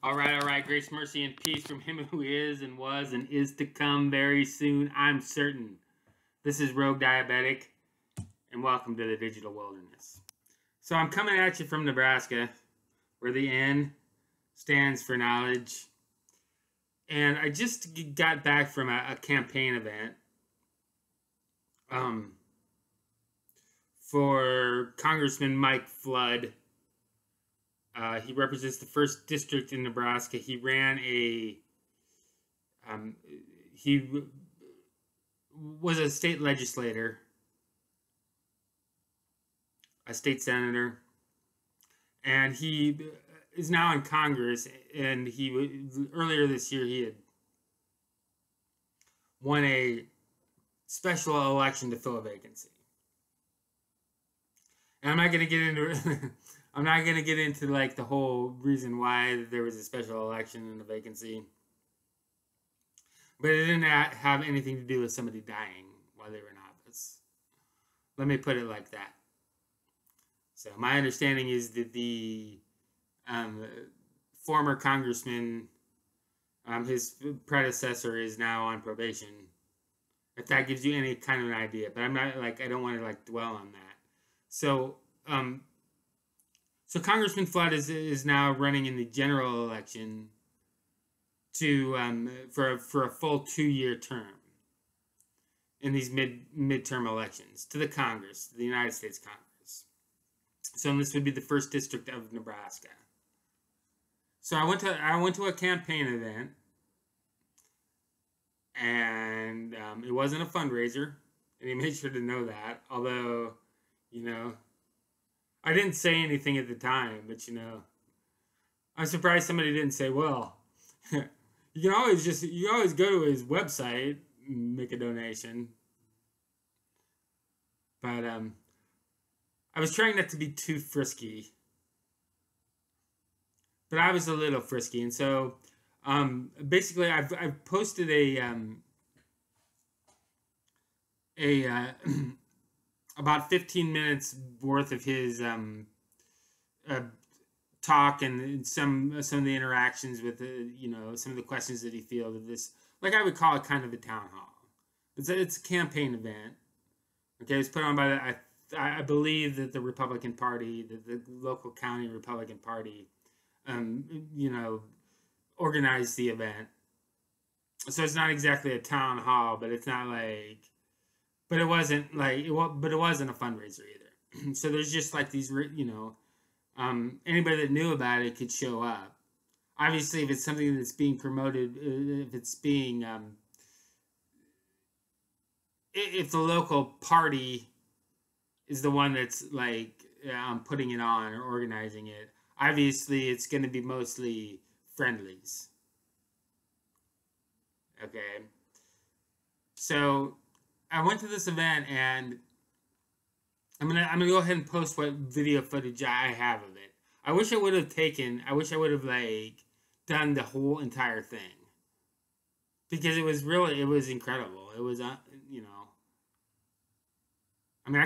All right. Grace, mercy, and peace from him who is and was and is to come very soon, I'm certain. This is Rogue Diabetic, and welcome to the digital wilderness. So I'm coming at you from Nebraska, where the N stands for knowledge. And I just got back from a campaign event for Congressman Mike Flood. He represents the 1st District in Nebraska. He ran he was a state legislator, a state senator, and he is now in Congress. And earlier this year, he had won a special election to fill a vacancy. And I'm not going to get into I'm not going to get into like the whole reason why there was a special election and a vacancy. But it didn't have anything to do with somebody dying while they were in office. Let me put it like that. So my understanding is that the former congressman, his predecessor, is now on probation. If that gives you any kind of an idea. But I'm not I don't want to dwell on that. So Congressman Flood is now running in the general election for a full 2-year term in these midterm elections to the Congress, the United States Congress. So this would be the 1st District of Nebraska. So I went to a campaign event, and it wasn't a fundraiser, and he made sure to know that. Although, I didn't say anything at the time, but I'm surprised somebody didn't say, well, you always go to his website and make a donation. But I was trying not to be too frisky. But I was a little frisky, and so basically I've posted about 15 minutes worth of his talk and some of the interactions with some of the questions that he fielded. This, I would call it kind of a town hall. It's a campaign event. Okay, it was put on by I believe that the Republican Party, the local county Republican Party, organized the event. So it's not exactly a town hall, but it's not but it wasn't but it wasn't a fundraiser either. So there's just these, anybody that knew about it could show up. Obviously, if it's something that's being promoted, if it's being, if the local party is the one that's putting it on or organizing it, obviously it's going to be mostly friendlies. Okay. So I went to this event, and I'm gonna go ahead and post what video footage I have of it. I wish I would have done the whole entire thing, because it was incredible. It was I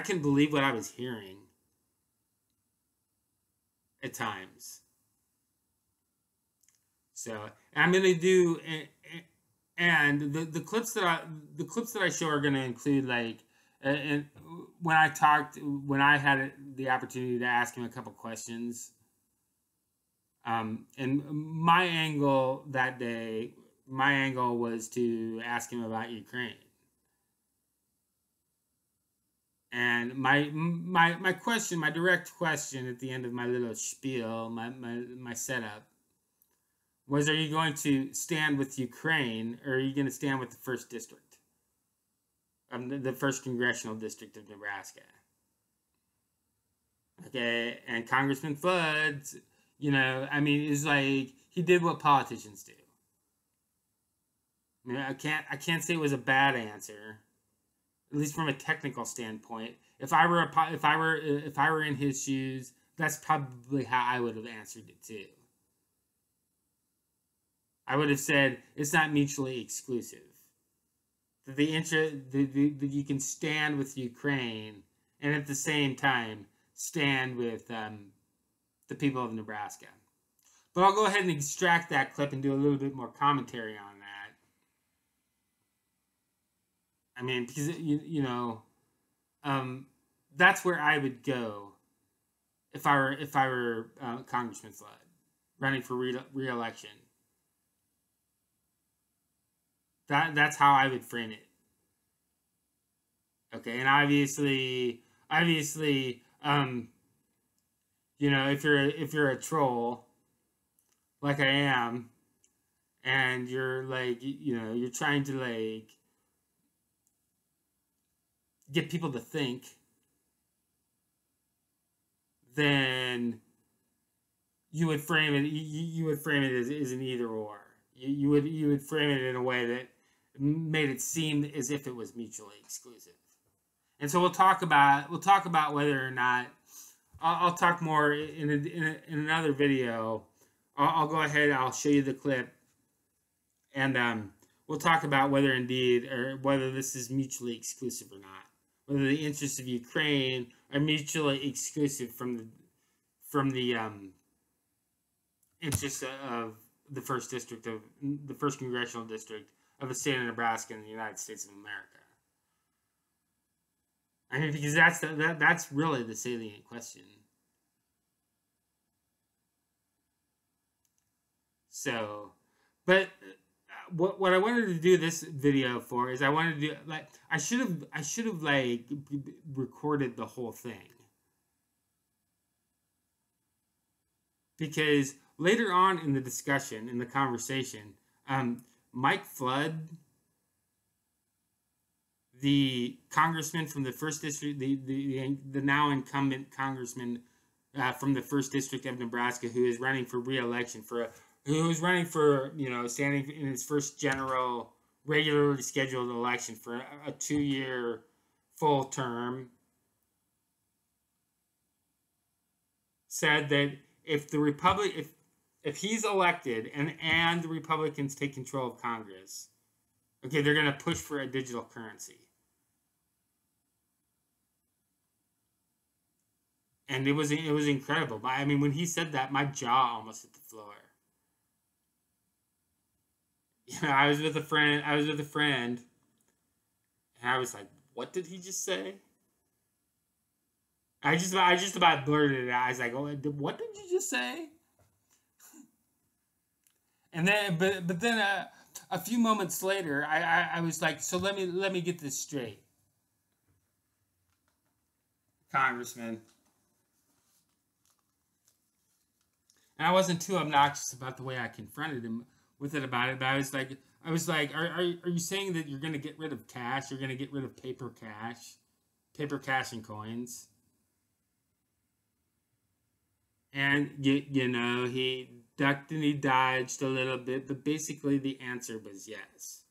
couldn't believe what I was hearing at times. So I'm gonna do, and the clips that I show are gonna include and when I had the opportunity to ask him a couple questions. And my angle that day, was to ask him about Ukraine. And my question, my direct question at the end of my little spiel, my setup, was, are you going to stand with Ukraine, or are you going to stand with the 1st District? The 1st Congressional District of Nebraska. Okay, and Congressman Flood, is he did what politicians do. I can't say it was a bad answer, at least from a technical standpoint. If I were in his shoes, that's probably how I would have answered it too. I would have said it's not mutually exclusive. That you can stand with Ukraine and at the same time stand with the people of Nebraska. But I'll go ahead and extract that clip and do a little bit more commentary on that. I mean, because that's where I would go if I were Congressman Flood running for re-election. That's how I would frame it. Okay, and obviously, if you're a troll, like I am, and you're like, you're trying to like get people to think, then you would frame it. You would frame it as an either or. You would frame it in a way that made it seem as if it was mutually exclusive. And so we'll talk about whether or not I'll talk more in another video. I'll go ahead. I'll show you the clip, and we'll talk about whether indeed or whether this is mutually exclusive or not. Whether the interests of Ukraine are mutually exclusive from the interests of the first congressional district of the state of Nebraska in the United States of America. I mean, because that's really the salient question. So, but what I wanted to do this video for is I wanted to do I should have like recorded the whole thing, because later on in the discussion, in the conversation, Mike Flood, the congressman from the first district, the now incumbent congressman from the first district of Nebraska, who is running for re-election standing in his first general regularly scheduled election for a 2-year full term, said that if he's elected and the Republicans take control of Congress, okay, they're going to push for a digital currency. And it was incredible. I mean, when he said that, my jaw almost hit the floor. I was with a friend, and I was like, "What did he just say?" I just about blurted it out. I was like, "Oh, what did you just say?" And then, but then a few moments later, I was like, "So let me get this straight, Congressman." And I wasn't too obnoxious about the way I confronted him with it about it, but I was like, are you saying that you're going to get rid of cash? You're going to get rid of paper cash and coins? And he ducked and he dodged a little bit, but basically the answer was yes.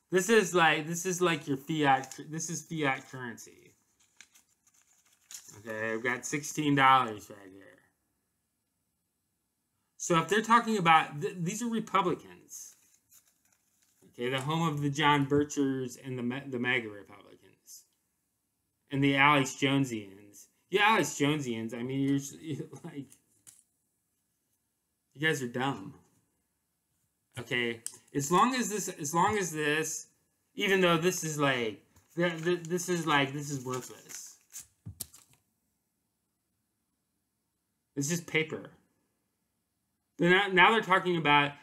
This is like your fiat. This is fiat currency. Okay, I've got $16 right here. So if they're talking about, these are Republicans, okay, the home of the John Birchers and the MAGA Republicans, and the Alex Jonesians. Yeah, Alex Jonesians, I mean, you're like, you guys are dumb. Okay, as long as this, even though this is worthless. It's just paper. Now they're talking about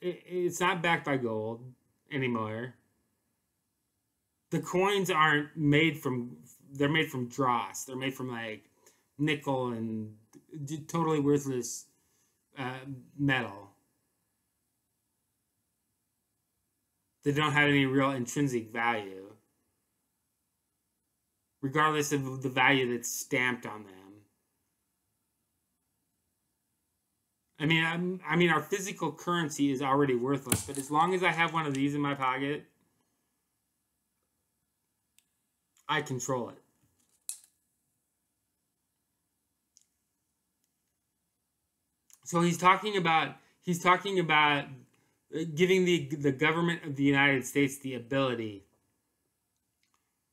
it's not backed by gold anymore. The coins aren't made from, they're made from dross. They're made from like nickel and totally worthless metal. They don't have any real intrinsic value, regardless of the value that's stamped on them. I mean, our physical currency is already worthless, but as long as I have one of these in my pocket, I control it. So he's talking about giving the government of the United States the ability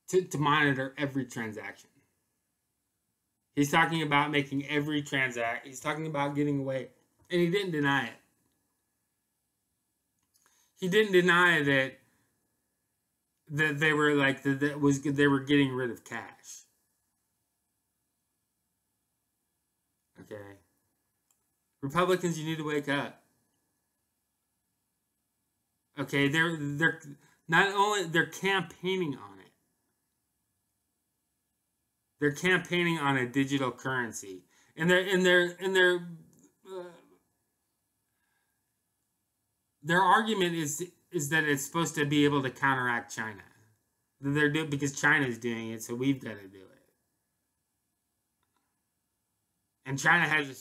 to monitor every transaction. He's talking about making every transaction. He's talking about getting away And he didn't deny it. He didn't deny that they were like they were getting rid of cash. Okay. Republicans, you need to wake up. Okay, they're not only they're campaigning on it. They're campaigning on a digital currency. And their argument is that it's supposed to be able to counteract China. They're doing because China's doing it, so we've got to do it. And China has a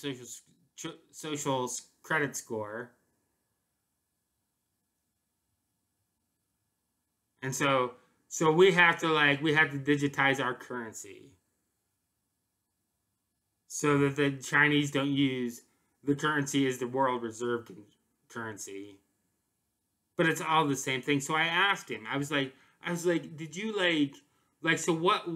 social credit score, and so we have to digitize our currency so that the Chinese don't use the currency as the world reserve currency. But it's all the same thing. So I asked him. I was like, did you so what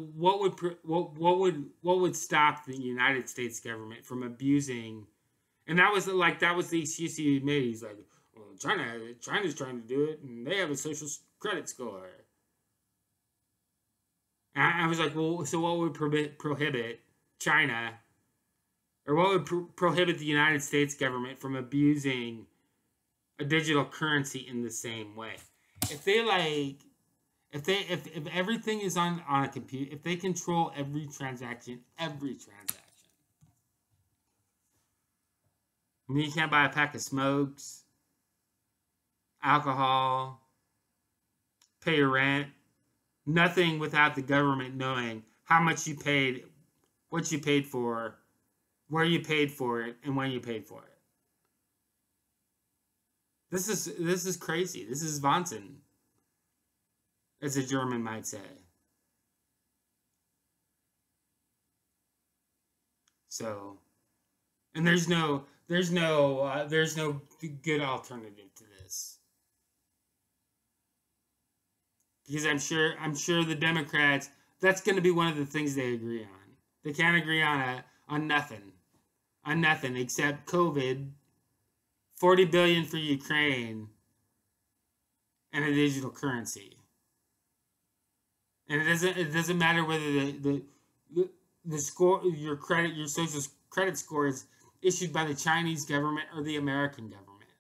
would stop the United States government from abusing? And that was the excuse he made. He's like, well, China's trying to do it, and they have a social credit score. And I was like, well, so what would prohibit China, or what would prohibit the United States government from abusing a digital currency in the same way? If everything is on a computer, if they control every transaction, I mean, you can't buy a pack of smokes, alcohol, pay your rent, nothing without the government knowing how much you paid, what you paid for, where you paid for it, and when you paid for it. This is crazy. This is Wahnsinn, as a German might say. So, and there's no good alternative to this, because I'm sure the Democrats, that's going to be one of the things they agree on. They can't agree on nothing except COVID, 40 billion for Ukraine, and a digital currency. And it doesn't matter whether the score, your social credit score is issued by the Chinese government or the American government.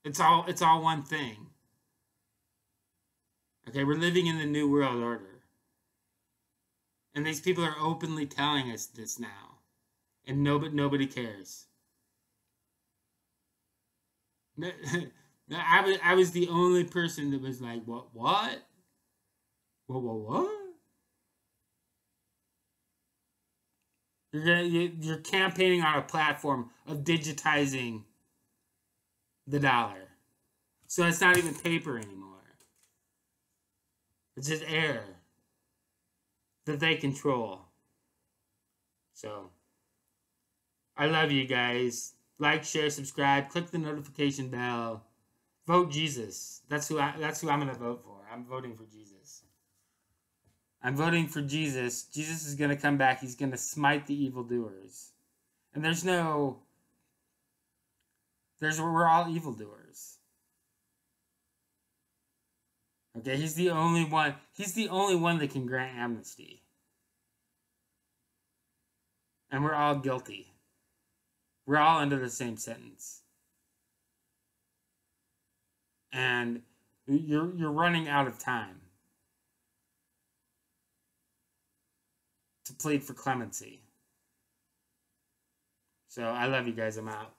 It's all one thing. Okay, we're living in the New World Order. And these people are openly telling us this now. And nobody cares. I was the only person that was like, what? What? You're campaigning on a platform of digitizing the dollar. So it's not even paper anymore. It's just air that they control. So, I love you guys. Like, share, subscribe, click the notification bell. Vote Jesus. That's who I'm going to vote for. I'm voting for Jesus. I'm voting for Jesus. Jesus is going to come back. He's going to smite the evildoers. And we're all evildoers. Okay, he's the only one that can grant amnesty. And we're all guilty. We're all under the same sentence. And you're running out of time to plead for clemency. So I love you guys. I'm out.